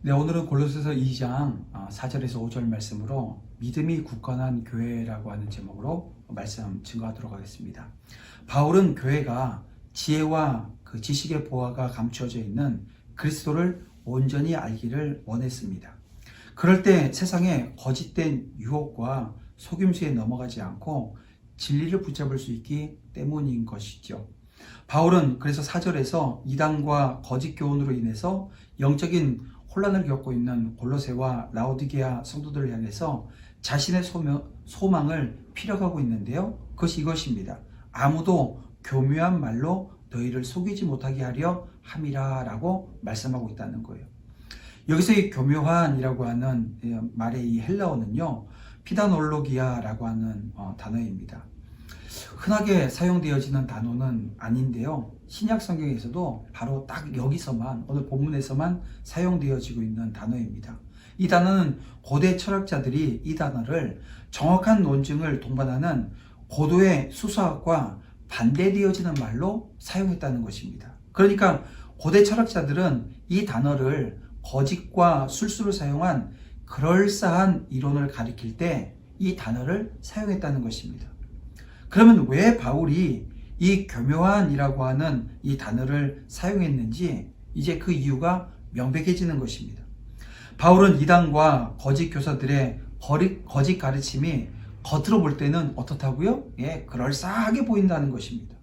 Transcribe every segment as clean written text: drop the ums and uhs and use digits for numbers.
네, 오늘은 골로새서 2장 4절에서 5절 말씀으로 믿음이 굳건한 교회라고 하는 제목으로 말씀 증거하도록 하겠습니다. 바울은 교회가 지혜와 그 지식의 보화가 감추어져 있는 그리스도를 온전히 알기를 원했습니다. 그럴 때 세상의 거짓된 유혹과 속임수에 넘어가지 않고 진리를 붙잡을 수 있기 때문인 것이죠. 바울은 그래서 4절에서 이단과 거짓 교훈으로 인해서 영적인 혼란을 겪고 있는 골로새와 라오디게아 성도들을 향해서 자신의 소망을 피력하고 있는데요. 그것이 이것입니다. 아무도 교묘한 말로 너희를 속이지 못하게 하려 함이라 라고 말씀하고 있다는 거예요. 여기서 이 교묘한이라고 하는 말의 이 헬라어는요, 피다놀로기아라고 하는 단어입니다. 흔하게 사용되어지는 단어는 아닌데요. 신약 성경에서도 바로 딱 여기서만, 오늘 본문에서만 사용되어지고 있는 단어입니다. 이 단어는 고대 철학자들이 이 단어를 정확한 논증을 동반하는 고도의 수사학과 반대되어지는 말로 사용했다는 것입니다. 그러니까 고대 철학자들은 이 단어를 거짓과 술수를 사용한 그럴싸한 이론을 가리킬 때 이 단어를 사용했다는 것입니다. 그러면 왜 바울이 이 교묘한이라고 하는 이 단어를 사용했는지 이제 그 이유가 명백해지는 것입니다. 바울은 이단과 거짓 교사들의 거짓 가르침이 겉으로 볼 때는 어떻다고요? 그럴싸하게 보인다는 것입니다.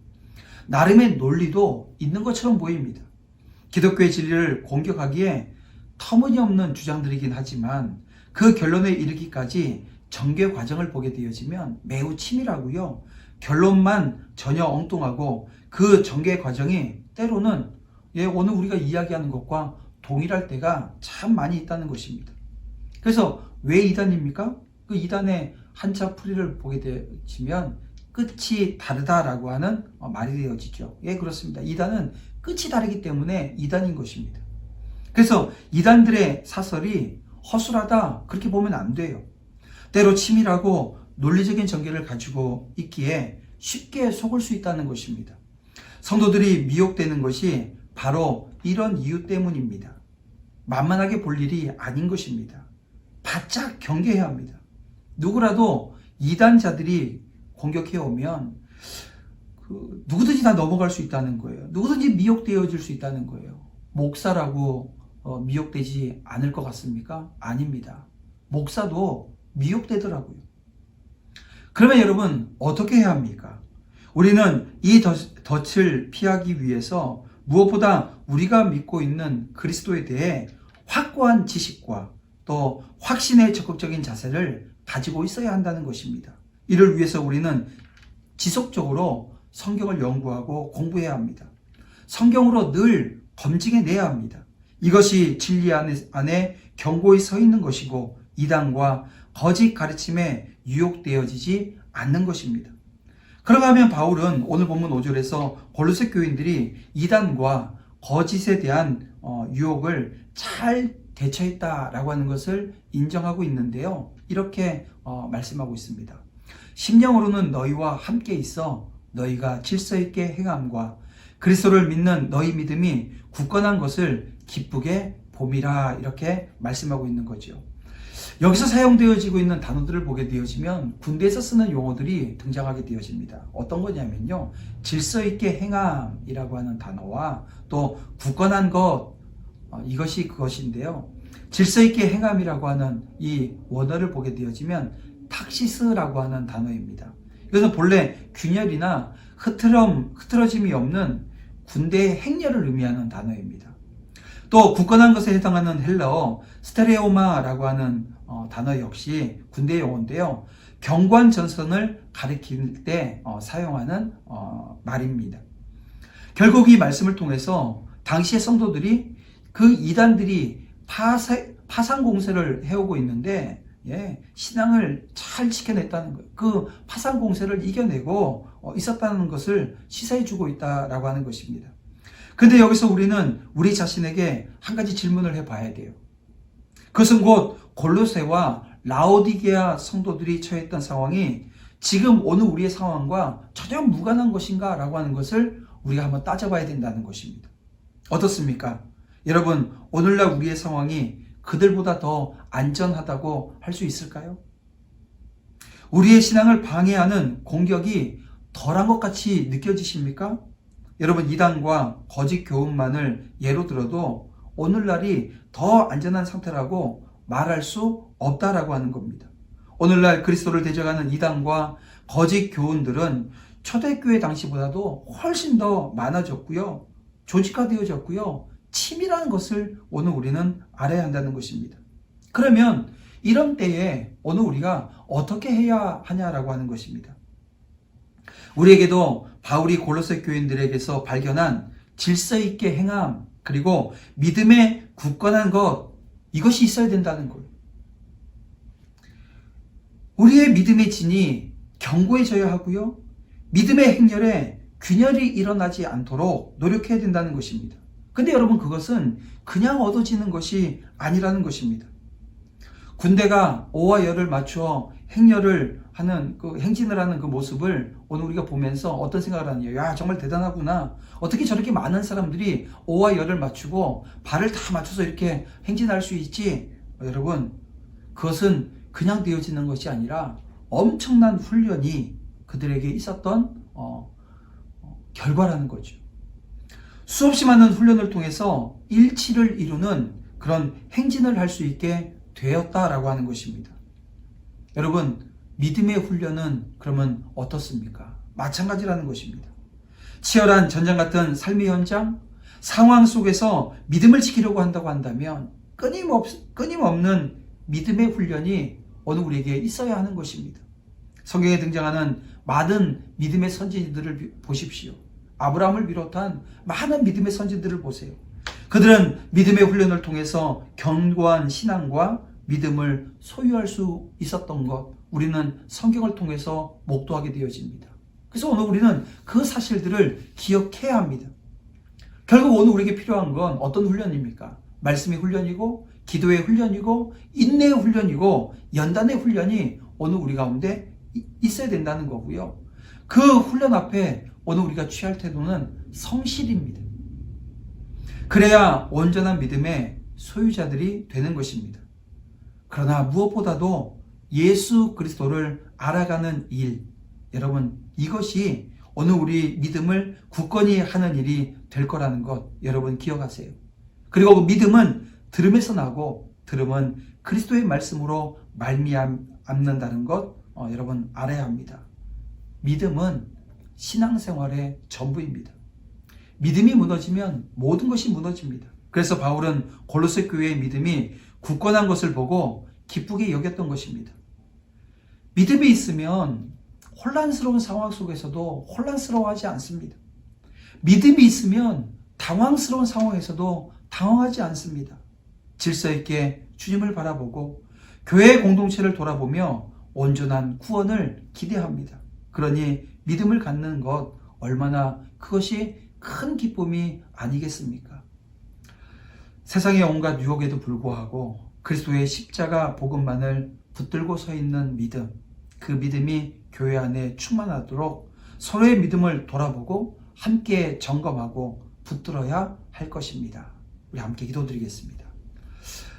나름의 논리도 있는 것처럼 보입니다. 기독교의 진리를 공격하기에 터무니없는 주장들이긴 하지만 그 결론에 이르기까지 전개 과정을 보게 되어지면 매우 치밀하고요. 결론만 전혀 엉뚱하고 그 전개 과정이 때로는 오늘 우리가 이야기하는 것과 동일할 때가 참 많이 있다는 것입니다. 그래서 왜 이단입니까? 그 이단의 한자 풀이를 보게 되어지면 끝이 다르다라고 하는 말이 되어지죠. 그렇습니다. 이단은 끝이 다르기 때문에 이단인 것입니다. 그래서 이단들의 사설이 허술하다 그렇게 보면 안 돼요. 때로 치밀하고 논리적인 전개를 가지고 있기에 쉽게 속을 수 있다는 것입니다. 성도들이 미혹되는 것이 바로 이런 이유 때문입니다. 만만하게 볼 일이 아닌 것입니다. 바짝 경계해야 합니다. 누구라도 이단자들이 공격해 오면 누구든지 다 넘어갈 수 있다는 거예요. 누구든지 미혹되어질 수 있다는 거예요. 목사라고 미혹되지 않을 것 같습니까? 아닙니다. 목사도 미혹되더라고요. 그러면 여러분 어떻게 해야 합니까? 우리는 이 덫을 피하기 위해서 무엇보다 우리가 믿고 있는 그리스도에 대해 확고한 지식과 또 확신의 적극적인 자세를 가지고 있어야 한다는 것입니다. 이를 위해서 우리는 지속적으로 성경을 연구하고 공부해야 합니다. 성경으로 늘 검증해내야 합니다. 이것이 진리 안에 견고히 서 있는 것이고 이단과 거짓 가르침에 유혹되어지지 않는 것입니다. 그런가 하면 바울은 오늘 본문 5절에서 골로새 교인들이 이단과 거짓에 대한 유혹을 잘 대처했다라고 하는 것을 인정하고 있는데요. 이렇게 말씀하고 있습니다. 심령으로는 너희와 함께 있어 너희가 질서 있게 행함과 그리스도를 믿는 너희 믿음이 굳건한 것을 기쁘게 봄이라 이렇게 말씀하고 있는 거죠. 여기서 사용되어지고 있는 단어들을 보게 되어지면 군대에서 쓰는 용어들이 등장하게 되어집니다. 어떤 거냐면요, 질서 있게 행함이라고 하는 단어와 또 굳건한 것, 이것이 그것인데요. 질서 있게 행함이라고 하는 이 원어를 보게 되어지면 탁시스라고 하는 단어입니다. 이것은 본래 균열이나 흐트러짐이 없는 군대의 행렬을 의미하는 단어입니다. 또 굳건한 것에 해당하는 헬라어 스테레오마라고 하는 단어 역시 군대 용어인데요. 경관 전선을 가리킬 때 사용하는 말입니다. 결국 이 말씀을 통해서 당시의 성도들이 그 이단들이 파상 공세를 해오고 있는데 신앙을 잘 지켜냈다는 거예요. 그 파상 공세를 이겨내고 있었다는 것을 시사해주고 있다라고 하는 것입니다. 근데 여기서 우리는 우리 자신에게 한 가지 질문을 해봐야 돼요. 그것은 곧 골로새와 라오디게아 성도들이 처했던 상황이 지금 오늘 우리의 상황과 전혀 무관한 것인가 라고 하는 것을 우리가 한번 따져봐야 된다는 것입니다. 어떻습니까? 여러분, 오늘날 우리의 상황이 그들보다 더 안전하다고 할 수 있을까요? 우리의 신앙을 방해하는 공격이 덜한 것 같이 느껴지십니까? 여러분, 이단과 거짓 교훈만을 예로 들어도 오늘날이 더 안전한 상태라고 말할 수 없다라고 하는 겁니다. 오늘날 그리스도를 대적하는 이단과 거짓 교훈들은 초대교회 당시보다도 훨씬 더 많아졌고요. 조직화되어졌고요. 치밀한 것을 오늘 우리는 알아야 한다는 것입니다. 그러면 이런 때에 오늘 우리가 어떻게 해야 하냐라고 하는 것입니다. 우리에게도 바울이 골로새 교인들에게서 발견한 질서 있게 행함, 그리고 믿음에 굳건한 것, 이것이 있어야 된다는 거예요. 우리의 믿음의 진이 견고해져야 하고요. 믿음의 행렬에 균열이 일어나지 않도록 노력해야 된다는 것입니다. 근데 여러분, 그것은 그냥 얻어지는 것이 아니라는 것입니다. 군대가 오와 열을 맞추어 행렬을 하는, 행진을 하는 그 모습을 오늘 우리가 보면서 어떤 생각을 하느냐. 야, 정말 대단하구나. 어떻게 저렇게 많은 사람들이 오와 열을 맞추고 발을 다 맞춰서 이렇게 행진할 수 있지? 여러분, 그것은 그냥 되어지는 것이 아니라 엄청난 훈련이 그들에게 있었던 결과라는 거죠. 수없이 많은 훈련을 통해서 일치를 이루는 그런 행진을 할 수 있게 되었다라고 하는 것입니다. 여러분, 믿음의 훈련은 그러면 어떻습니까? 마찬가지라는 것입니다. 치열한 전장 같은 삶의 현장, 상황 속에서 믿음을 지키려고 한다고 한다면 끊임없는 믿음의 훈련이 오늘 우리에게 있어야 하는 것입니다. 성경에 등장하는 많은 믿음의 선지자들을 보십시오. 아브라함을 비롯한 많은 믿음의 선지자들을 보세요. 그들은 믿음의 훈련을 통해서 견고한 신앙과 믿음을 소유할 수 있었던 것, 우리는 성경을 통해서 목도하게 되어집니다. 그래서 오늘 우리는 그 사실들을 기억해야 합니다. 결국 오늘 우리에게 필요한 건 어떤 훈련입니까? 말씀의 훈련이고, 기도의 훈련이고, 인내의 훈련이고, 연단의 훈련이 오늘 우리 가운데 있어야 된다는 거고요. 그 훈련 앞에 오늘 우리가 취할 태도는 성실입니다. 그래야 온전한 믿음의 소유자들이 되는 것입니다. 그러나 무엇보다도 예수 그리스도를 알아가는 일, 여러분, 이것이 오늘 우리 믿음을 굳건히 하는 일이 될 거라는 것, 여러분 기억하세요. 그리고 믿음은 들음에서 나고, 들음은 그리스도의 말씀으로 말미암는다는 것, 여러분 알아야 합니다. 믿음은 신앙생활의 전부입니다. 믿음이 무너지면 모든 것이 무너집니다. 그래서 바울은 골로새 교회의 믿음이 굳건한 것을 보고 기쁘게 여겼던 것입니다. 믿음이 있으면 혼란스러운 상황 속에서도 혼란스러워하지 않습니다. 믿음이 있으면 당황스러운 상황에서도 당황하지 않습니다. 질서 있게 주님을 바라보고 교회의 공동체를 돌아보며 온전한 구원을 기대합니다. 그러니 믿음을 갖는 것, 얼마나 그것이 큰 기쁨이 아니겠습니까? 세상의 온갖 유혹에도 불구하고 그리스도의 십자가 복음만을 붙들고 서 있는 믿음, 그 믿음이 교회 안에 충만하도록 서로의 믿음을 돌아보고 함께 점검하고 붙들어야 할 것입니다. 우리 함께 기도드리겠습니다.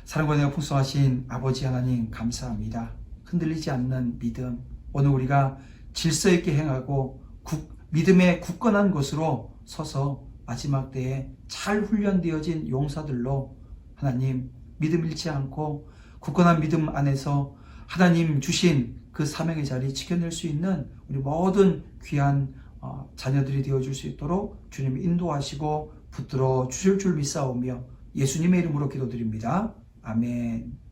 사랑과 은혜가 풍성하신 아버지 하나님, 감사합니다. 흔들리지 않는 믿음, 오늘 우리가 질서 있게 행하고 믿음의 굳건한 것으로 서서 마지막 때에 잘 훈련되어진 용사들로 하나님 믿음 잃지 않고 굳건한 믿음 안에서 하나님 주신 그 사명의 자리 지켜낼 수 있는 우리 모든 귀한 자녀들이 되어줄 수 있도록 주님 인도하시고 붙들어 주실 줄 믿사오며 예수님의 이름으로 기도드립니다. 아멘.